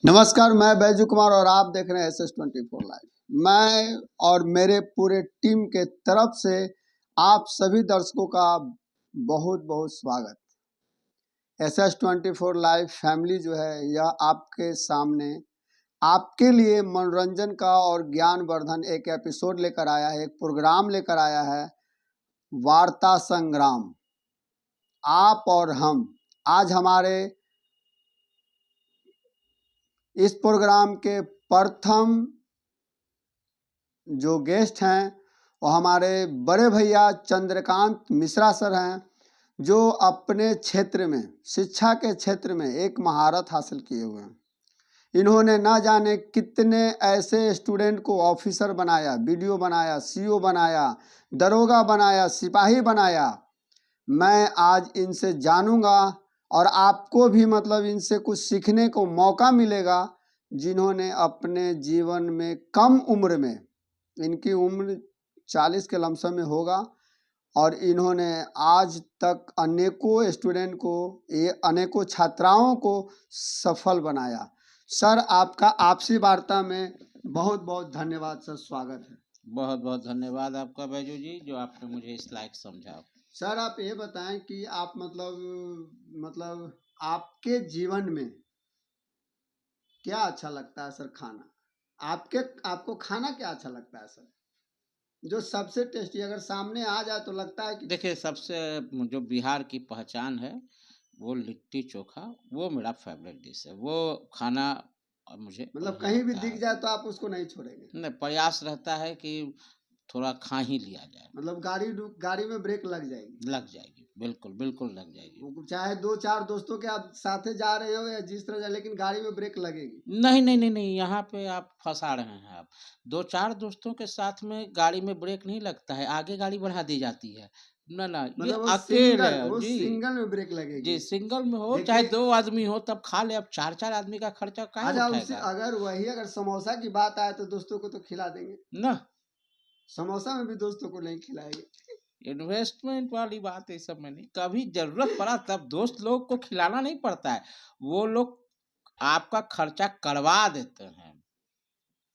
नमस्कार, मैं बैजू कुमार और आप देख रहे हैं SS24 लाइव। मैं और मेरे पूरे टीम के तरफ से आप सभी दर्शकों का बहुत बहुत स्वागत। SS24 लाइव फैमिली जो है यह आपके सामने आपके लिए मनोरंजन का और ज्ञानवर्धन एक एपिसोड लेकर आया है, एक प्रोग्राम लेकर आया है, वार्ता संग्राम आप और हम। आज हमारे इस प्रोग्राम के प्रथम जो गेस्ट हैं वो हमारे बड़े भैया चंद्रकांत मिश्रा सर हैं, जो अपने क्षेत्र में शिक्षा के क्षेत्र में एक महारत हासिल किए हुए हैं। इन्होंने ना जाने कितने ऐसे स्टूडेंट को ऑफिसर बनाया, बीडीओ बनाया, सीओ बनाया, दरोगा बनाया, सिपाही बनाया। मैं आज इनसे जानूंगा और आपको भी मतलब इनसे कुछ सीखने को मौका मिलेगा, जिन्होंने अपने जीवन में कम उम्र में, इनकी उम्र 40 के लमसम में होगा, और इन्होंने आज तक अनेकों स्टूडेंट को, ये अनेकों छात्राओं को सफल बनाया। सर, आपका आपसी वार्ता में बहुत बहुत धन्यवाद सर, स्वागत है। बहुत बहुत धन्यवाद आपका बैजू जी, जो आपने मुझे इस लायक समझा। सर, आप ये बताएं कि आप मतलब आपके जीवन में क्या अच्छा लगता है सर? खाना आपको खाना क्या अच्छा लगता है सर, जो सबसे टेस्टी अगर सामने आ जाए तो लगता है कि देखिए, सबसे जो बिहार की पहचान है वो लिट्टी चोखा, वो मेरा फेवरेट डिश है। वो खाना मुझे मतलब बढ़िया कहीं भी लगता दिख है। जाए तो आप उसको नहीं छोड़ेंगे? नहीं, प्रयास रहता है कि थोड़ा खा ही लिया जाए। मतलब गाड़ी में ब्रेक लग जाएगी? लग जाएगी, बिल्कुल बिल्कुल लग जाएगी। चाहे 2-4 दोस्तों के आप साथे जा रहे हो या जिस तरह जा, लेकिन गाड़ी में ब्रेक लगेगी? नहीं नहीं नहीं नहीं, यहाँ पे आप फंसा रहे हैं। आप 2-4 दोस्तों के साथ में गाड़ी में ब्रेक नहीं लगता है, आगे गाड़ी बढ़ा दी जाती है। ना ना, ये मतलब अकेले जी। सिंगल में ब्रेक लगेगी? जी, सिंगल में हो चाहे देखिए, 2 आदमी हो तब खा ले। अब 4-4 आदमी का खर्चा काहे अच्छा, उससे उठाएगा? अगर समोसा की बात आए तो दोस्तों को तो खिला देंगे, ना, समोसा में भी दोस्तों को नहीं खिलाएंगे? इन्वेस्टमेंट वाली बात ये सब में नहीं। कभी ज़रूरत पड़ा तब दोस्त लोग को खिलाना नहीं पड़ता है। वो लोग आपका खर्चा करवा देते हैं।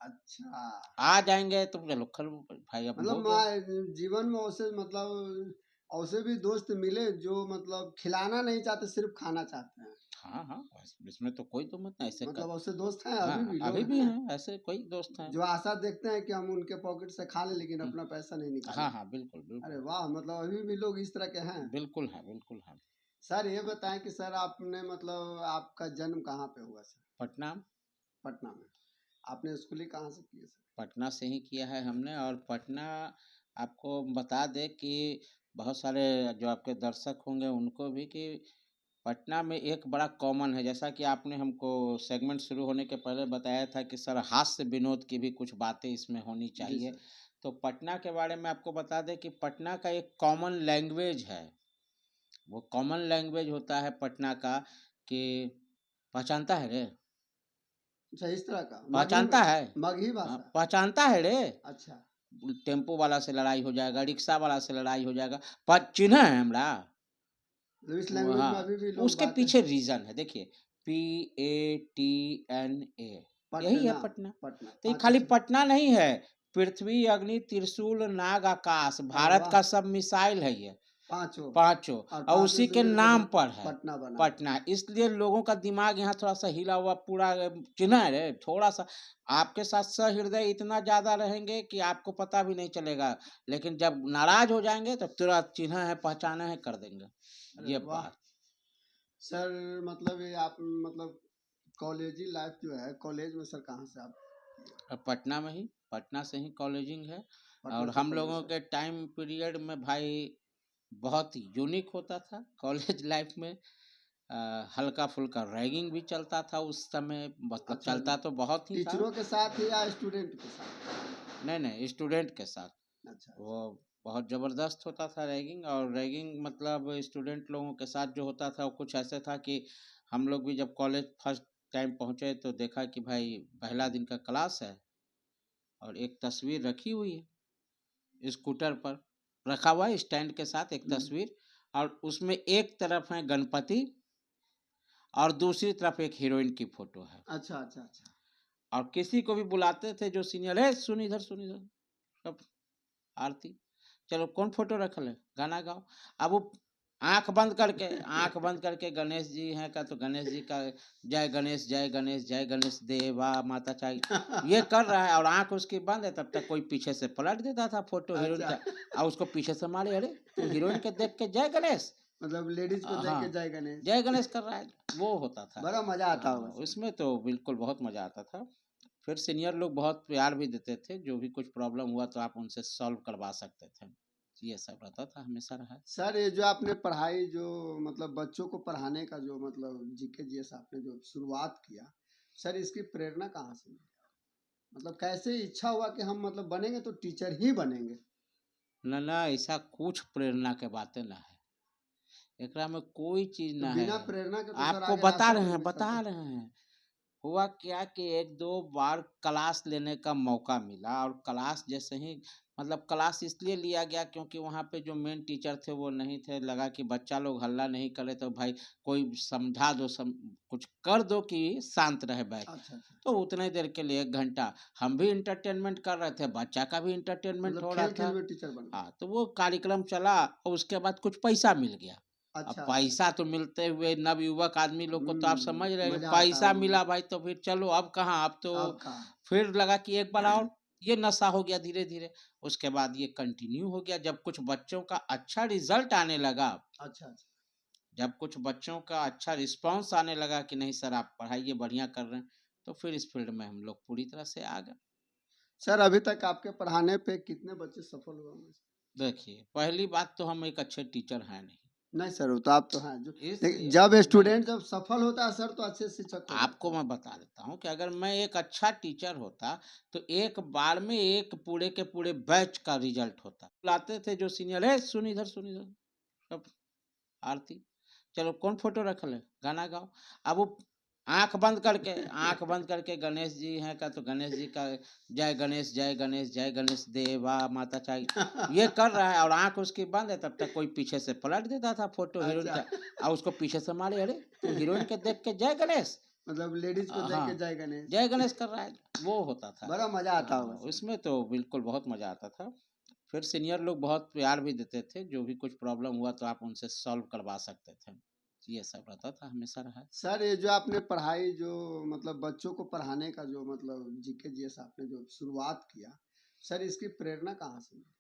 अच्छा, आ जाएँगे तो चलो भाई, अब हो गया। जीवन में ऐसे भी दोस्त मिले जो मतलब खिलाना नहीं चाहते, सिर्फ खाना चाहते हैं। हाँ, हाँ, इसमें तो कोई दो मत नहीं ऐसे कर। मतलब ऐसे दोस्त हैं, अभी हाँ, भी लोग अभी भी हैं हैं, ऐसे कोई दोस्त हैं। जो आशा देखते हैं कि हम उनके पॉकेट से खा लें, लेकिन हुँ, अपना पैसा नहीं हाँ, निकालें। हाँ, बिल्कुल, अरे बिल्कुल। वाह, मतलब अभी भी लोग इस तरह के हैं। बिल्कुल है, बिल्कुल है। सर, ये बताएं कि सर आपने मतलब आपका जन्म कहाँ पे हुआ सर? पटना पटना में। आपने स्कूलिंग कहाँ से की है सर? पटना से ही किया है हमने। और पटना, आपको बता दें कि बहुत सारे जो आपके दर्शक होंगे उनको भी, कि पटना में एक बड़ा कॉमन है। जैसा कि आपने हमको सेगमेंट शुरू होने के पहले बताया था कि सर हास्य विनोद की भी कुछ बातें इसमें होनी जी चाहिए। सर। तो पटना के बारे में आपको बता दें कि पटना का एक कॉमन लैंग्वेज है। वो कॉमन लैंग्वेज होता है पटना का, कि पहचानता है रे? अच्छा, इस तरह का पहचानता है? मगही हाँ, भाषा? पहचानता है रे? अच्छा। टेम्पो वाला से लड़ाई हो जाएगा, रिक्शा वाला से लड़ाई हो जाएगा, पर चिन्ह है हमरा। तो इस वो, लैंग्वेज में हाँ, अभी भी लोग उसके बातें? पीछे रीजन है। देखिए, PATNA, यही है पटना। पटना। पटना, तो ये अच्छा खाली अच्छा। पटना नहीं है। पृथ्वी, अग्नि, त्रिशूल, नाग, आकाश, अरे भारत वाह, का सब मिसाइल है ये पांचों। पांचों। और और पांचों उसी से के मिलकर नाम पर है पटना बना। पटना। इसलिए लोगों का दिमाग यहाँ थोड़ा सा हिला हुआ पूरा चिन्ह है रे, थोड़ा सा। आपके साथ सहृदय इतना ज्यादा रहेंगे कि आपको पता भी नहीं चलेगा, लेकिन जब नाराज हो जाएंगे तो तुरंत चिन्ह है, पहचाना है, कर देंगे। अरे ये वाह बात। सर, मतलब ये आप मतलब कॉलेजी लाइफ जो है, कॉलेज में सर कहाँ से आप? और पटना में ही, पटना से ही कॉलेजिंग है। पटना और से हम कॉलेज लोगों है? के टाइम पीरियड में भाई बहुत ही यूनिक होता था कॉलेज लाइफ में। हल्का फुल्का रैगिंग भी चलता था उस समय, मतलब अच्छा, चलता तो बहुत ही था। टीचरों के साथ या स्टूडेंट के साथ? नहीं नहीं, स्टूडेंट के साथ। अच्छा अच्छा। वो बहुत ज़बरदस्त होता था रैगिंग। और रैगिंग मतलब स्टूडेंट लोगों के साथ जो होता था वो कुछ ऐसे था कि हम लोग भी जब कॉलेज फर्स्ट टाइम पहुँचे तो देखा कि भाई पहला दिन का क्लास है और एक तस्वीर रखी हुई है स्कूटर पर, रखा हुआ है स्टैंड के साथ एक तस्वीर। और उसमें एक तरफ है गणपति और दूसरी तरफ एक हीरोइन की फोटो है। अच्छा अच्छा अच्छा। और किसी को भी बुलाते थे जो सीनियर है, सुन इधर सुन इधर, सब आरती, चलो कौन फोटो रखल है, गाना गाओ। अब वो आंख बंद करके गणेश जी हैं का तो गणेश जी का जय गणेश जय गणेश जय गणेश देवा माता चाहिए ये कर रहा है, और आंख उसकी बंद है, तब तक कोई पीछे से पलट देता था फोटो हीरोइन अच्छा। का, और उसको पीछे से मारे, अरे तू हीरोइन के देख के जय गणेश, मतलब लेडीज को देख के हाँ जय गणेश। जय गणेश कर रहा है, वो होता था। बड़ा मजा आता होगा सर। उसमें तो बिल्कुल बहुत मजा आता था। फिर सीनियर लोग बहुत प्यार भी देते थे, जो भी कुछ प्रॉब्लम हुआ तो आप उनसे सॉल्व करवा सकते थे, ये सब रहता था, हमेशा रहा है। सर ये जो आपने पढ़ाई जो मतलब बच्चों को पढ़ाने का जो मतलब जीके जीएस आपने जो शुरुआत किया, सर इसकी प्रेरणा कहाँ से मिली? मतलब कैसे इच्छा हुआ कि हम मतलब बनेंगे तो टीचर ही बनेंगे? न न ऐसा कुछ प्रेरणा के बातें ना है, एकरा में कोई चीज तो ना है। बिना प्रेरणा के तो सर आपको आगे बता रास्ता रहे तो हैं नहीं निकलता। बता रहे हैं हुआ क्या कि एक दो बार क्लास लेने का मौका मिला, और क्लास जैसे ही मतलब क्लास इसलिए लिया गया क्योंकि वहाँ पे जो मेन टीचर थे वो नहीं थे, लगा कि बच्चा लोग हल्ला नहीं करे तो भाई कोई समझा दो, कुछ कर दो कि शांत रहे बैठ। अच्छा अच्छा। तो उतने देर के लिए 1 घंटा हम भी इंटरटेनमेंट कर रहे थे, बच्चा का भी इंटरटेनमेंट मतलब हो रहा खेल खेल था। में टीचर बन गए। हाँ, तो वो कार्यक्रम चला और उसके बाद कुछ पैसा मिल गया। अब अच्छा अच्छा पैसा तो मिलते हुए नवयुवक आदमी लोग को तो आप समझ रहे हैं, मजा आता पैसा होगा। मिला भाई तो फिर चलो अब कहाँ, अब तो अब कहाँ? फिर लगा कि एक बार और, ये नशा हो गया धीरे धीरे। उसके बाद ये कंटिन्यू हो गया, जब कुछ बच्चों का अच्छा रिजल्ट आने लगा, अच्छा अच्छा। जब कुछ बच्चों का अच्छा रिस्पांस आने लगा कि नहीं सर आप पढ़ाइए बढ़िया कर रहे हैं, तो फिर इस फील्ड में हम लोग पूरी तरह से आ गए। सर अभी तक आपके पढ़ाने पे कितने बच्चे सफल हुए होंगे? देखिए पहली बात तो हम एक अच्छे टीचर हैं नहीं, नहीं सर वो तो आप तो हैं जो इसलिए जब नहीं, स्टूडेंट जब सफल होता है सर तो अच्छे शिक्षक हो आपको जाता है। मैं बता देता हूँ कि अगर मैं एक अच्छा टीचर होता तो एक बार में एक पूरे के पूरे बैच का रिजल्ट होता। लाते थे जो सीनियर है, सुन इधर सब आरती, चलो कौन फोटो रखल है, गाना गाओ। अब वो आंख बंद करके गणेश जी हैं का तो गणेश जी का जय गणेश जय गणेश जय गणेश देवा माता चाहिए ये कर रहा है, और आंख उसकी बंद है, तब तक कोई पीछे से पलट देता था फोटो हीरोइन अच्छा। का, और उसको पीछे से मारे, अरे तू हीरोइन के देख के जय गणेश, मतलब लेडीज को देख के हाँ जय गणेश। जय गणेश कर रहा है, वो होता था। बड़ा मजा आता होगा सर। उसमें तो बिल्कुल बहुत मजा आता था। फिर सीनियर लोग बहुत प्यार भी देते थे, जो भी कुछ प्रॉब्लम हुआ तो आप उनसे सॉल्व करवा सकते थे, ये सब रहता था, हमेशा रहा है। सर ये जो आपने पढ़ाई जो मतलब बच्चों को पढ़ाने का जो मतलब जीके जीएस आपने जो शुरुआत किया, सर इसकी प्रेरणा कहाँ से मिली?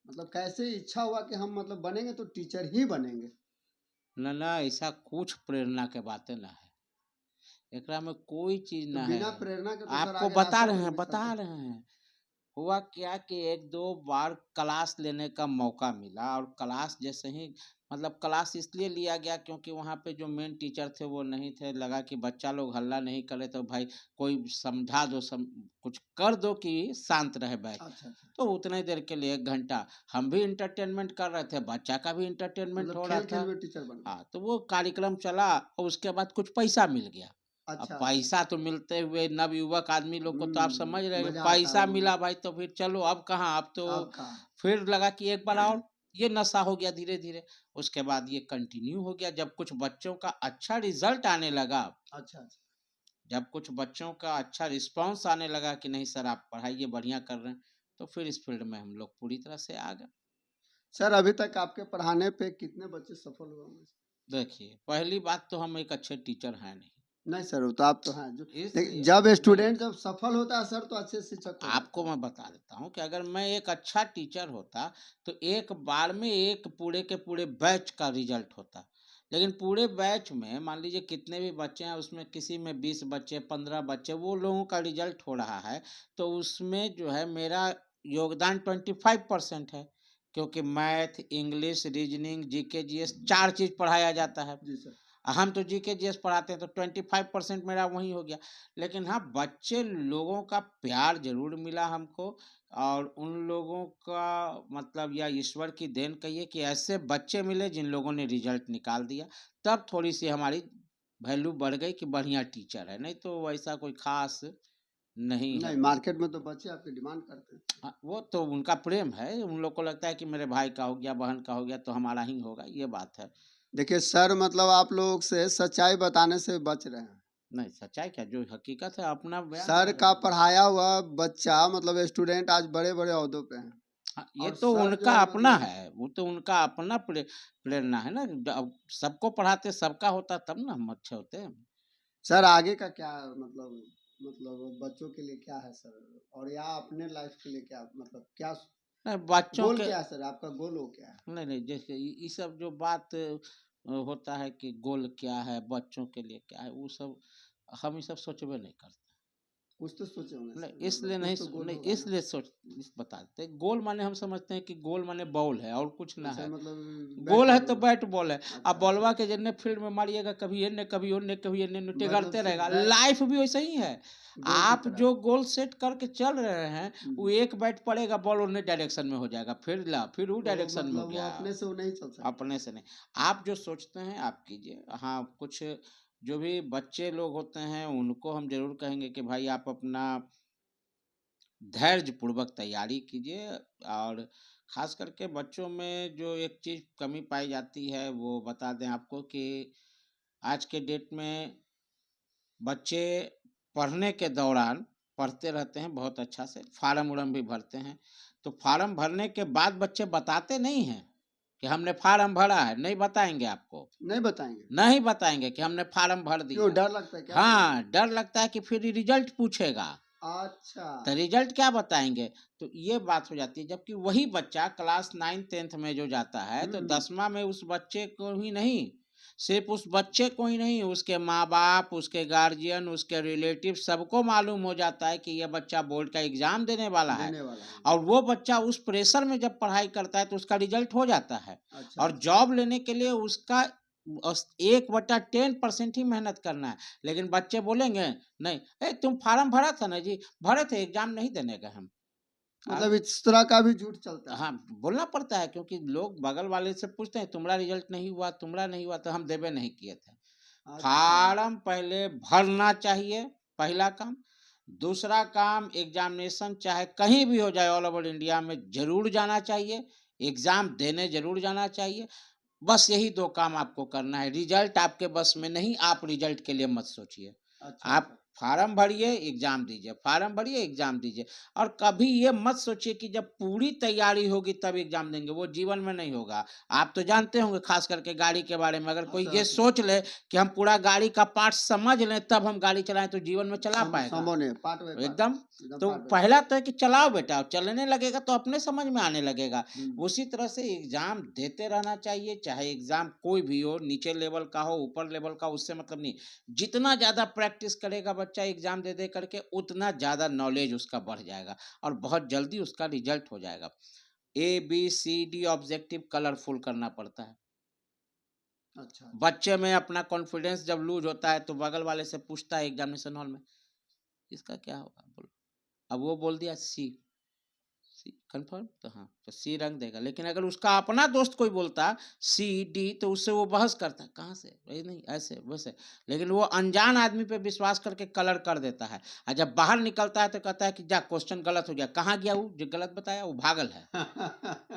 मतलब कैसे इच्छा हुआ कि हम मतलब बनेंगे तो टीचर ही बनेंगे? न न ऐसा कुछ प्रेरणा के बातें ना है, एकरा में कोई चीज तो ना है। बिना प्रेरणा के तो सर आपको आगे बता रास्ता रहे तो नहीं हैं बता निकलता। रहे हैं हुआ क्या कि एक दो बार क्लास लेने का मौका मिला, और क्लास जैसे ही मतलब क्लास इसलिए लिया गया क्योंकि वहाँ पे जो मेन टीचर थे वो नहीं थे, लगा कि बच्चा लोग हल्ला नहीं करे तो भाई कोई समझा दो, कुछ कर दो कि शांत रहे बैठ। अच्छा अच्छा। तो उतने देर के लिए 1 घंटा हम भी इंटरटेनमेंट कर रहे थे, बच्चा का भी इंटरटेनमेंट मतलब हो रहा खेल खेल था। में टीचर बन गए। हाँ, तो वो कार्यक्रम चला और उसके बाद कुछ पैसा मिल गया। अब अच्छा अच्छा। पैसा तो मिलते हुए नवयुवक आदमी लोग को तो आप समझ रहे हैं, मजा आता पैसा होगा। मिला भाई तो फिर चलो अब कहाँ, अब तो अब कहाँ? फिर लगा कि एक बार और, ये नशा हो गया धीरे धीरे। उसके बाद ये कंटिन्यू हो गया, जब कुछ बच्चों का अच्छा रिजल्ट आने लगा, अच्छा अच्छा। जब कुछ बच्चों का अच्छा रिस्पांस आने लगा कि नहीं सर आप पढ़ाइए बढ़िया कर रहे हैं, तो फिर इस फील्ड में हम लोग पूरी तरह से आ गए। सर अभी तक आपके पढ़ाने पे कितने बच्चे सफल हुए होंगे? देखिए पहली बात तो हम एक अच्छे टीचर हैं नहीं, नहीं सर वो तो आप तो हैं जो इसलिए जब नहीं, स्टूडेंट जब सफल होता है सर तो अच्छे शिक्षक हो जाता आपको है। मैं बता देता हूँ कि अगर मैं एक अच्छा टीचर होता तो एक बार में एक पूरे के पूरे बैच का रिजल्ट होता। लेकिन पूरे बैच में मान लीजिए कितने भी बच्चे हैं, उसमें किसी में 20 बच्चे 15 बच्चे वो लोगों का रिजल्ट हो रहा है, तो उसमें जो है मेरा योगदान 25% है, क्योंकि math English reasoning GK GS 4 चीज पढ़ाया जाता है। जी सर। हम तो जीके जीएस पढ़ाते हैं तो 25% मेरा वही हो गया। लेकिन हाँ बच्चे लोगों का प्यार जरूर मिला हमको, और उन लोगों का मतलब या ईश्वर की देन कहिए कि ऐसे बच्चे मिले जिन लोगों ने रिजल्ट निकाल दिया, तब थोड़ी सी हमारी वैल्यू बढ़ गई कि बढ़िया टीचर है, नहीं तो वैसा कोई खास नहीं है। नहीं मार्केट में तो बच्चे आपकी डिमांड करते हैं। हाँ, वो तो उनका प्रेम है, उन लोग को लगता है कि मेरे भाई का हो गया बहन का हो गया तो हमारा ही होगा, ये बात है। देखिए सर, मतलब आप लोग से सच्चाई बताने से बच रहे हैं। नहीं, सच्चाई क्या, जो हकीकत है अपना बयान सर कर का रहे हैं। पढ़ाया हुआ बच्चा, मतलब स्टूडेंट आज बड़े-बड़े ओहदों पे हैं। हाँ, ये और तो सर जो उनका है अपना मतलब है, वो तो उनका अपना प्रेरणा है ना। अब सबको पढ़ाते सबका होता तब ना हम अच्छे होते। सर आगे का क्या, मतलब बच्चों के लिए क्या है सर? और या अपने लाइफ के लिए क्या, मतलब क्या नहीं, बच्चों गोल के, क्या है सर? आपका गोल वो क्या है? नहीं नहीं, जैसे ये सब जो बात होता है कि गोल क्या है, बच्चों के लिए क्या है, वो सब हम ये सब सोचबे नहीं करते। कुछ तो सोचे होंगे नहीं, सर, इसलिए मतलब नहीं कुछ तो गोल नहीं, होगा ना? इसलिए बताते हैं। गोल माने हम समझते हैं कि गोल माने बॉल है और कुछ ना अच्छा, है। मतलब बैट गोल है बॉल तो हो। बैट बॉल है। अब अच्छा, अच्छा, बॉलवा के अच्छा। जन्ने फील्ड में मारिएगा, कभी एन्ने कभी ओन्ने कभी एन्ने नुटे मतलब करते सिर्फ रहेगा। बैट लाइफ भी वैसे ही है। गोल की आप तरह। जो गोल सेट करके चल रहे हैं, वो हुँ। एक बैट पड़ेगा, बॉल ओन्ने डायरेक्शन में हो जाएगा, फिर वो तो डायरेक्शन में हो मतलब वो गया। अपने से वो नहीं चल सकता। अपने से नहीं। आप जो सोचते हैं आप कीजिए। हाँ, कुछ जो भी बच्चे लोग होते हैं उनको हम ज़रूर कहेंगे कि भाई आप अपना धैर्य पूर्वक तैयारी कीजिए। और ख़ास करके बच्चों में जो एक चीज़ कमी पाई जाती है वो बता दें आपको कि आज के डेट में बच्चे पढ़ने के दौरान पढ़ते रहते हैं बहुत अच्छा से, फार्म-उर्म भी भरते हैं। तो फार्म भरने के बाद बच्चे बताते नहीं हैं कि हमने फार्म भरा है, नहीं बताएँगे आपको। नहीं बताएँगे? नहीं बताएँगे कि हमने फार्म भर क्यों, दिया। डर लगता है क्या सर? हाँ, डर लगता है कि फिर रिज़ल्ट पूछेगा। अच्छा। तो रिजल्ट क्या बताएँगे? तो ये बात हो जाती है। जबकि वही बच्चा क्लास 9th-10th में जो जाता है, हुँ, तो हुँ। 10वां में उस बच्चे को ही नहीं, सिर्फ़ उस बच्चे को ही नहीं, उसके माँ-बाप, उसके गार्जियन, उसके रिलेटिव सबको मालूम हो जाता है कि ये बच्चा बोर्ड का एग्ज़ाम देने वाला है। देने वाला है। और वो बच्चा उस प्रेशर में जब पढ़ाई करता है, तो उसका रिजल्ट हो जाता है। अच्छा, और अच्छा। जॉब लेने के लिए उसका 1/10% ही मेहनत करना है। लेकिन बच्चे बोलेंगे, नहीं, तुम फार्म भरा था ना जी? भरे थे, एग्ज़ाम नहीं देने गए हम। मतलब अरे! इस तरह का भी झूठ चलता है। हाँ, बोलना पड़ता है क्योंकि लोग बगल वाले से पूछते हैं, तुम्हारा रिज़ल्ट नहीं हुआ, तुम्हारा नहीं हुआ, तो हम देबे नहीं किए थे। अच्छा। फार्म पहले भरना चाहिए, पहला काम। दूसरा काम, एग्ज़ामिनेशन चाहे कहीं भी हो जाए ऑल ओवर इंडिया में, ज़रूर जाना चाहिए, एग्ज़ाम देने ज़रूर जाना चाहिए। बस यही 2 काम आपको करना है। रिज़ल्ट आपके बस में नहीं, आप रिज़ल्ट के लिए मत सोचिए। अच्छा, आप अच्छा। फ़ॉर्म भरिए, एग्ज़ाम दीजिए, फ़ॉर्म भरिए, एग्ज़ाम दीजिए। और कभी ये मत सोचिए कि जब पूरी तैयारी होगी तब एग्ज़ाम देंगे, वो जीवन में नहीं होगा। आप तो जानते होंगे ख़ास करके गाड़ी के बारे में, अगर कोई अच्छा, ये अच्छा। सोच ले कि हम पूरा गाड़ी का पार्ट समझ लें तब हम गाड़ी चलाएँ, तो जीवन में चला पाएगा? संभव नहीं है, पार्ट बाय पार्ट, एकदम। एकदम तो पार्ट बाय पार्ट। पहला तो है कि चलाओ बेटा, और चलने लगेगा तो अपने समझ में आने लगेगा। हुँ। उसी तरह से एग्ज़ाम देते रहना चाहिए, चाहे एग्ज़ाम कोई भी हो, नीचे लेवल का हो, ऊपर लेवल का, उससे मतलब नहीं। जितना ज़्यादा प्रैक्टिस करेगा बच्चा एग्ज़ाम दे करके, उतना ज़्यादा नॉलेज उसका बढ़ जाएगा और बहुत जल्दी उसका रिज़ल्ट हो जाएगा। ए, बी, सी, डी ऑब्जेक्टिव कलरफुल करना पड़ता है। अच्छा, अच्छा। बच्चे में अपना कॉन्फिडेंस जब लूज़ होता है, तो बगल वाले से पूछता है एग्ज़ामिनेशन हॉल में, इसका क्या होगा? बोलो। अब वो बोल दिया सी। सी कंफर्म, तो हाँ, तो सी रंग देगा। लेकिन अगर उसका अपना दोस्त कोई बोलता सी डी, तो उससे वो बहस करता, कहाँ से भाई, नहीं ऐसे वैसे। लेकिन वो अनजान आदमी पे विश्वास करके कलर कर देता है। और जब बाहर निकलता है तो कहता है कि जा क्वेश्चन गलत हो गया, कहाँ गया वो जो गलत बताया, वो भागल है।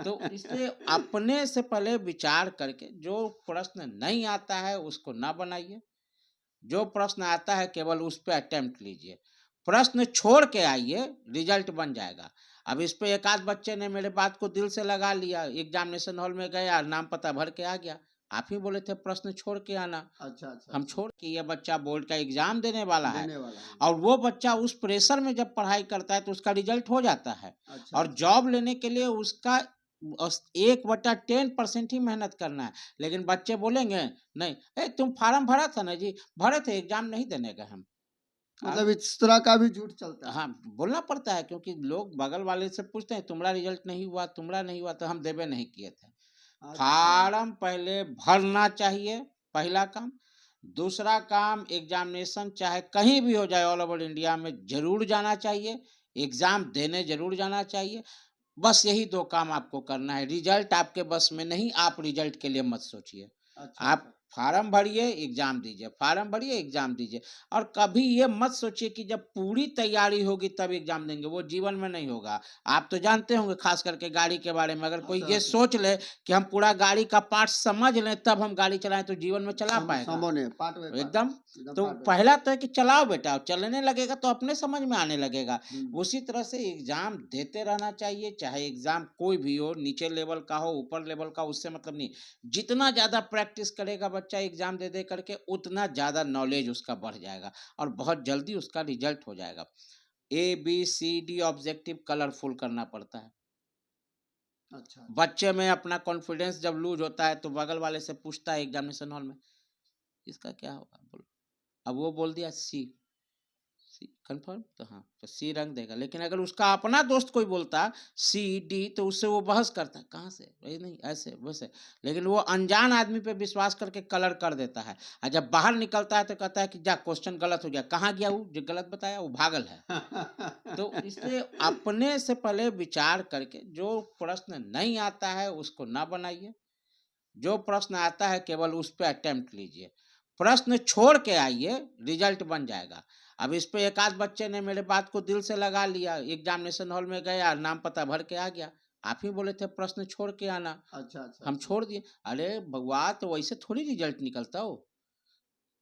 तो इसलिए अपने से पहले विचार करके जो प्रश्न नहीं आता है उसको ना बनाइए, जो प्रश्न आता है केवल उस पे अटेम्प्ट लीजिए। प्रश्न छोड़ के आइए, रिजल्ट बन जाएगा। अब इस पे एक आध बच्चे ने मेरे बात को दिल से लगा लिया, एग्जामिनेशन हॉल में गया, नाम पता भर के आ गया। आप ही बोले थे प्रश्न छोड़ के आना। अच्छा, अच्छा, हम अच्छा। छोड़ के, ये बच्चा बोर्ड का एग्जाम देने वाला है। देने वाला है। और वो बच्चा उस प्रेशर में जब पढ़ाई करता है तो उसका रिजल्ट हो जाता है। अच्छा, और अच्छा। जॉब लेने के लिए उसका 1/10% ही मेहनत करना है। लेकिन बच्चे बोलेंगे, नहीं, तुम फार्म भरा था ना जी? भरे थे, एग्जाम नहीं देने गए हम। मतलब अरे! इस तरह का भी झूठ चलता है। हाँ, बोलना पड़ता है क्योंकि लोग बगल वाले से पूछते हैं, तुम्हारा रिजल्ट नहीं हुआ, तुम्हारा नहीं हुआ, तो हम देबे नहीं किए थे। अच्छा। फार्म पहले भरना चाहिए, पहला काम। दूसरा काम, एग्जामिनेशन चाहे कहीं भी हो जाए ऑल ओवर इंडिया में, ज़रूर जाना चाहिए, एग्ज़ाम देने ज़रूर जाना चाहिए। बस यही 2 काम आपको करना है। रिज़ल्ट आपके बस में नहीं, आप रिज़ल्ट के लिए मत सोचिए। अच्छा, आप अच्छा। फार्म भरिए, एग्जाम दीजिए, फार्म भरिए, एग्जाम दीजिए। और कभी ये मत सोचिए कि जब पूरी तैयारी होगी तब एग्जाम देंगे, वो जीवन में नहीं होगा। आप तो जानते होंगे खास करके गाड़ी के बारे में, अगर कोई ये सोच ले कि हम पूरा गाड़ी का पार्ट समझ लें तब हम गाड़ी चलाएं तो जीवन में चला पाएगा एकदम। तो पहला तो है कि चलाओ बेटा, और चलने लगेगा तो अपने समझ में आने लगेगा। उसी तरह से एग्जाम देते रहना चाहिए, चाहे एग्जाम कोई भी हो, नीचे लेवल का हो, ऊपर लेवल का, उससे मतलब नहीं। जितना ज्यादा प्रैक्टिस करेगा बच्चा एग्जाम दे दे करके, उतना ज्यादा नॉलेज उसका बढ़ जाएगा और बहुत जल्दी उसका रिजल्ट हो जाएगा। ABCD ऑब्जेक्टिव कलरफुल करना पड़ता है। अच्छा। बच्चे में अपना कॉन्फिडेंस जब लूज होता है तो बगल वाले से पूछता है एग्जामिनेशन हॉल में, इसका क्या होगा, बोलो। अब वो बोल दिया सी कंफर्म, तो हाँ, तो सी रंग देगा। लेकिन अगर उसका अपना दोस्त कोई बोलता CD, तो उससे वो बहस करता, कहाँ से भाई, नहीं ऐसे वैसे। लेकिन वो अनजान आदमी पे विश्वास करके कलर कर देता है, और जब बाहर निकलता है तो कहता है कि जा क्वेश्चन गलत हो गया, कहाँ गया वो जो गलत बताया, वो भागल है। तो इसलिए अपने से पहले विचार करके जो प्रश्न नहीं आता है उसको ना बनाइए, जो प्रश्न आता है केवल उस पर अटेम्प्ट लीजिए। प्रश्न छोड़ के आइए, रिजल्ट बन जाएगा। अब इस पे एक आध बच्चे ने मेरे बात को दिल से लगा लिया, एग्जामिनेशन हॉल में गया, नाम पता भर के आ गया। आप ही बोले थे प्रश्न छोड़ के आना। अच्छा, हम छोड़ दिए। अरे भगवान, तो वैसे थोड़ी रिजल्ट निकलता हो,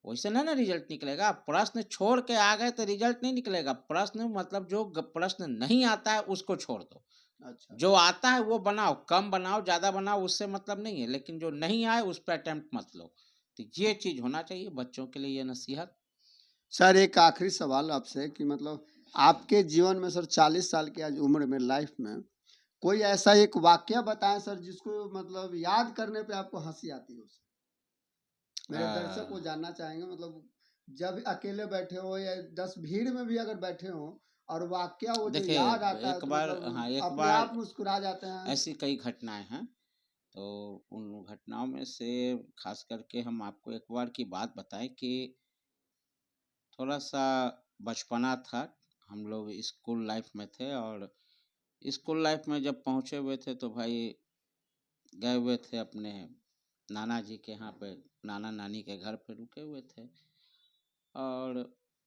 वैसे ना रिजल्ट निकलेगा। प्रश्न छोड़ के आ गए तो रिजल्ट नहीं निकलेगा। प्रश्न मतलब जो प्रश्न नहीं आता है उसको छोड़ दो। अच्छा। जो आता है वो बनाओ, कम बनाओ ज्यादा बनाओ, उससे मतलब नहीं है, लेकिन जो नहीं आए उस पर अटेम्प्ट मत लो। तो ये चीज होना चाहिए बच्चों के लिए, ये नसीहत। सर एक आखिरी सवाल आपसे कि मतलब आपके जीवन में सर 40 साल की आज उम्र में, लाइफ में कोई ऐसा एक वाक्य बताएं सर जिसको मतलब याद करने पे आपको हंसी आती हो। मेरे दर्शक को जानना चाहेंगे, मतलब जब अकेले बैठे हो या 10 भीड़ में भी अगर बैठे हो और वाक्य वो जो याद आता है, एक तो बार, मतलब हाँ, एक अपने बार आप मुस्कुरा जाते हैं। ऐसी कई घटनाएं हैं, तो उन घटनाओं में से खास करके हम आपको एक बार की बात बताएं कि थोड़ा सा बचपना था, हम लोग स्कूल लाइफ में थे, और स्कूल लाइफ में जब पहुंचे हुए थे तो भाई गए हुए थे अपने नाना जी के यहाँ पे, नाना नानी के घर पे रुके हुए थे। और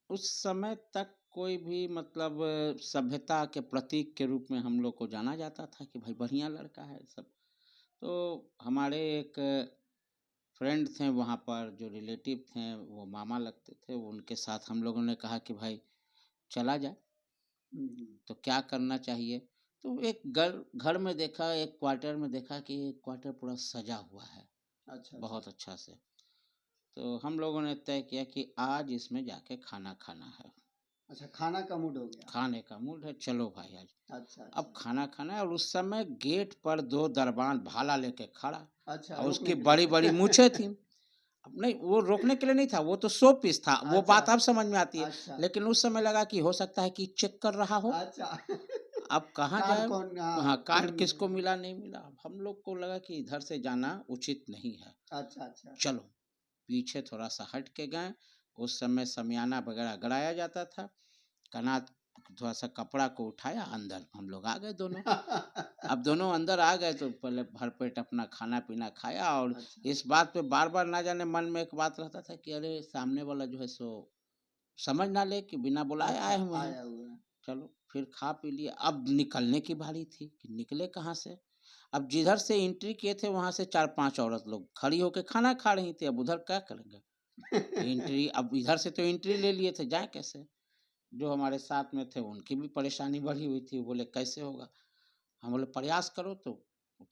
उस समय तक कोई भी मतलब सभ्यता के प्रतीक के रूप में हम लोग को जाना जाता था कि भाई बढ़िया लड़का है सब। तो हमारे एक फ्रेंड थे वहाँ पर, जो रिलेटिव थे, वो मामा लगते थे, उनके साथ हम लोगों ने कहा कि भाई चला जाए। तो क्या करना चाहिए, तो एक घर में देखा, एक क्वार्टर में देखा कि क्वार्टर पूरा सजा हुआ है। अच्छा, बहुत अच्छा से। तो हम लोगों ने तय किया कि आज इसमें जाके खाना खाना है। अच्छा, खाना का मूड हो गया, खाने का मूड है, चलो भाई आज। अच्छा, अब खाना खाना है, और उस समय गेट पर 2 दरबान भाला लेके खड़ा। अच्छा, और उसकी बड़ी बड़ी मूछें थी। अब नहीं, वो रोकने के लिए नहीं था, वो तो 100 पीस था। वो बात अब समझ में आती है। अच्छा। लेकिन उस समय लगा कि हो सकता है कि चेक कर रहा हो। अच्छा। अब कहाँ जाए, हाँ, कार्ड किसको मिला नहीं मिला। हम लोग को लगा कि इधर से जाना उचित नहीं है। अच्छा अच्छा, चलो पीछे थोड़ा सा हट के गए। उस समय समियाना वगैरह गड़ाया जाता था। कनात थोड़ा सा कपड़ा को उठाया, अंदर हम लोग आ गए दोनों। अब दोनों अंदर आ गए तो पहले भरपेट अपना खाना पीना खाया। और अच्छा। इस बात पे बार बार ना जाने मन में एक बात रहता था कि अरे सामने वाला जो है सो समझ ना ले कि बिना बुलाए आए हुए हैं। चलो फिर खा पी लिया। अब निकलने की बारी थी कि निकले कहाँ से। अब जिधर से एंट्री किए थे वहां से 4-5 औरत लोग खड़ी होकर खाना खा रही थी। अब उधर क्या करेंगे एंट्री, अब इधर से तो एंट्री ले लिए थे, जाए कैसे। जो हमारे साथ में थे उनकी भी परेशानी बढ़ी हुई थी। बोले कैसे होगा। हम बोले प्रयास करो, तो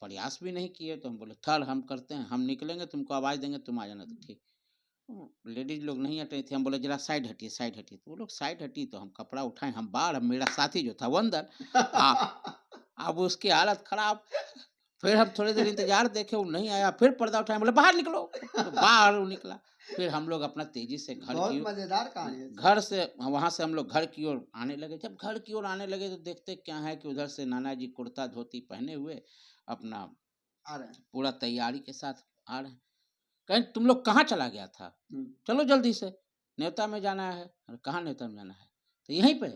प्रयास भी नहीं किए। तो हम बोले ठहर, हम करते हैं, हम निकलेंगे, तुमको आवाज देंगे, तुम आ जाना। तो ठीक। लेडीज लोग नहीं हट रही थी। हम बोले जरा साइड हटिए, साइड हटिए। तो वो लोग साइड हटी, तो हम कपड़ा उठाए, हम बाहर, अब मेरा साथी जो था वो अंदर। अब उसकी हालत खराब। फिर हम थोड़ी देर इंतजार देखे, वो नहीं आया। फिर पर्दा उठाए, बोले बाहर निकलो। तो बाहर वो निकला। फिर हम लोग अपना तेजी से घर की, मजेदार कहानी है। घर से वहां से हम लोग घर की ओर आने लगे। जब घर की ओर आने लगे तो देखते क्या है कि उधर से नाना जी कुर्ता धोती पहने हुए अपना आ रहे हैं, पूरा तैयारी के साथ आ रहे हैं। कहीं तुम लोग कहाँ चला गया था, चलो जल्दी से, न्योता में जाना है। कहाँ न्योता में जाना है, तो यहीं पे।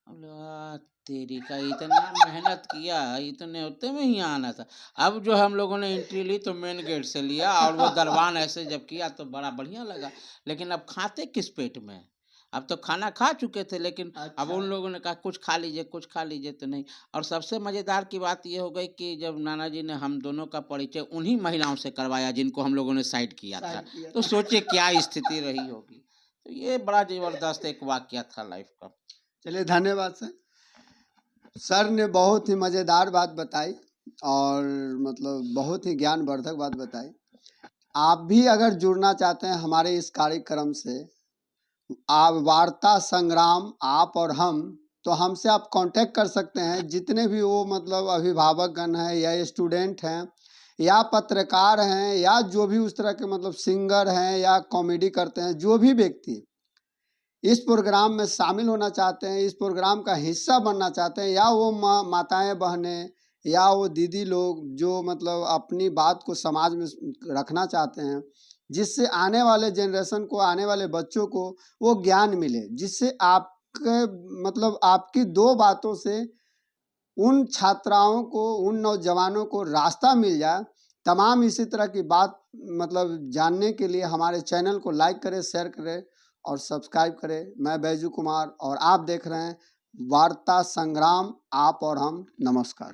हम बोले, तेरी का इतना मेहनत किया, इतने होते में ही आना था। अब जो हम लोगों ने एंट्री ली तो मेन गेट से लिया, और वो दरबान ऐसे जब किया तो बड़ा बढ़िया लगा। लेकिन अब खाते किस पेट में? अब तो खाना खा चुके थे, लेकिन अब अच्छा। उन लोगों ने कहा कुछ खा लीजिए, कुछ खा लीजिए, तो नहीं। और सबसे मज़ेदार की बात ये हो गई कि जब नाना जी ने हम दोनों का परिचय उन्हीं महिलाओं से करवाया जिनको हम लोगों ने साइड किया था। साइड किया तो था। सोचिए क्या स्थिति रही होगी। तो ये बड़ा ज़बरदस्त एक वाक़या था लाइफ़ का। चलिए, धन्यवाद सर। सर ने बहुत ही मज़ेदार बात बताई और मतलब बहुत ही ज्ञानवर्धक बात बताई। आप भी अगर जुड़ना चाहते हैं हमारे इस कार्यक्रम से, आप वार्ता संग्राम आप और हम, तो हमसे आप कांटेक्ट कर सकते हैं। जितने भी वो मतलब अभिभावकगण हैं या स्टूडेंट हैं या पत्रकार हैं या जो भी उस तरह के मतलब सिंगर हैं या कॉमेडी करते हैं, जो भी व्यक्ति इस प्रोग्राम में शामिल होना चाहते हैं, इस प्रोग्राम का हिस्सा बनना चाहते हैं, या वो माताएं बहनें या वो दीदी लोग जो मतलब अपनी बात को समाज में रखना चाहते हैं, जिससे आने वाले जनरेशन को, आने वाले बच्चों को वो ज्ञान मिले, जिससे आपके मतलब आपकी दो बातों से उन छात्राओं को, उन नौजवानों को रास्ता मिल जाए। तमाम इसी तरह की बात मतलब जानने के लिए हमारे चैनल को लाइक करें, शेयर करें और सब्सक्राइब करें। मैं बैजू कुमार और आप देख रहे हैं वार्ता संग्राम आप और हम। नमस्कार।